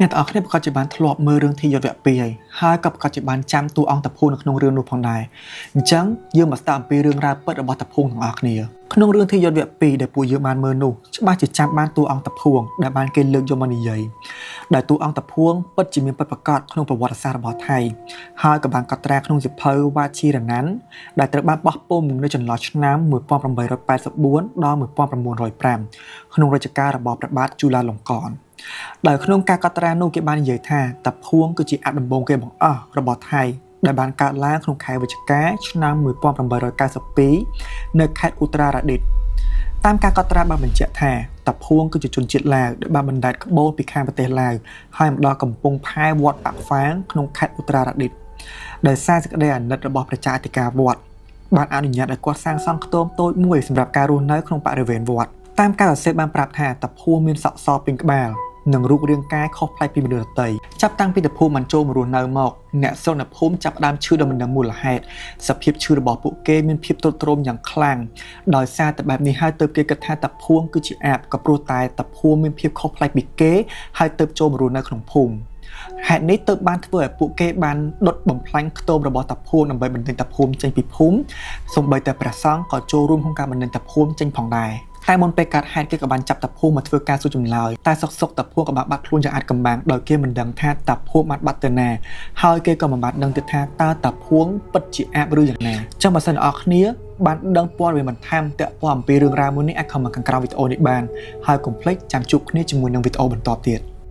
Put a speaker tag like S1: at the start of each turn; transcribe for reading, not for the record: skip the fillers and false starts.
S1: អ្នកទាំងអស់គ្នាប្រកាសជាបានធ្លាប់មើលរឿងធីយត់វគ្គ2ហើយក៏ប្រកាសជាបានចាំតួអង្គតាភួងនៅក្នុងរឿងនោះផងដែរអញ្ចឹងយើងមកស្ដាប់អំពីរឿងរ៉ាវពិតរបស់តាភួងទាំងអស់គ្នាក្នុងរឿងធីយត់វគ្គ2ដែលពួកយើងបានមើលនោះច្បាស់ជាចាំបានតួអង្គតាភួងដែលបានគេលើកយកមកនិយាយដែលតួអង្គតាភួងពិតជាមានពិតប្រាកដក្នុងប្រវត្តិសាស្ត្ររបស់ថៃហើយក៏បានកត់ត្រាក្នុងសៀវភៅវ៉ាជីរណាន់ដែលត្រូវបានបោះពុម្ពនៅចន្លោះឆ្នាំ1884ដល់1905ក្នុងរជ្ជកាលរបស់ព្រះបាទជូឡាលង្កនដោយក្នុងការកត់ត្រានោះគេបាននិយាយថាតាភួងគឺជាអត្តដំបងគេបង្អស់របស់ថៃដែលបានកើតឡើងក្នុងខែវិច្ឆិកាឆ្នាំ1892នៅខេត្តឧត្រារឌិតតាមការកត់ត្រាបានបញ្ជាក់ថាតាភួងគឺជាជនជាតិឡាវដែលបានបណ្តែតក្បូនពីខាងប្រទេសឡាវហើយមកដល់កំពង់ផែវត្តប៉ាក់ហ្វាងក្នុងខេត្តឧត្រារឌិតដោយសារសេចក្តីអាណិតរបស់ប្រជាអធិការវត្តបានអនុញ្ញាតឲ្យគាត់សាងសង់ខ្ទមតូចមួយសម្រាប់ការរស់នៅក្នុងបរិវេណវត្តតាមការសរសេរបានប្រាប់ថាតាភួងមានសក់សពេញក្បាលនិងរូបរាងកាយខុសប្លែកពីមនុស្សដទៃចាប់តាំងពីតាភួងបានចូលមករស់នៅមកអ្នកស្រុកអ្នកភូមិចាប់ផ្ដើមឈឺដោយមិនដឹងមូលហេតុសភាពឈឺរបស់ពួកគេមានភាពទ្រុឌទ្រោមយ៉ាងខ្លាំងដោយសារតែបែបនេះហើយទើបគេគិតថាតាភួងគឺជាអាបក៏ព្រោះតែតាភួងមានភាពខុសប្លែកពីគេហើយទើបចូលមករស់នៅក្នុងភូមិហេតុនេះទើបបានធ្វើឲ្យពួកគេបានដុតបំផ្លាញខ្ទមរបស់តាភួងដើម្បីបណ្តេញតាភួងចេញពីភូមិសូម្បីតែព្រះសង្ឃក៏ចូលរួមក្នុងការបណ្តេញតាភួងចេញផងដែរតែមុនពេលកើតហេតុគេក៏បានចាប់តាភួងមកធ្វើការសួរចម្លើយតែសុកតាភួងក៏បានបាត់ខ្លួនយ៉ាងអាចកំបាំងដោយគេមិនដឹងថាតាភួងបានបាត់ទៅណាហើយគេក៏មិនបានដឹងទៀតថាតើតាភួងពិតជាអាបឬយ៉ាងណាចឹងបើសិនអ្នកនរគ្នាបានដឹងព័ត៌មានបន្ថែមទាក់ព័ន្ធអំពីរឿងរ៉ាវមួយនេះអាចខមមិនខាងក្រោមវីដេអូនេះបានហើយកុំភ្លេចចាំជួបគ្នាជាមួយនឹងវីដេអូបន្តទៀត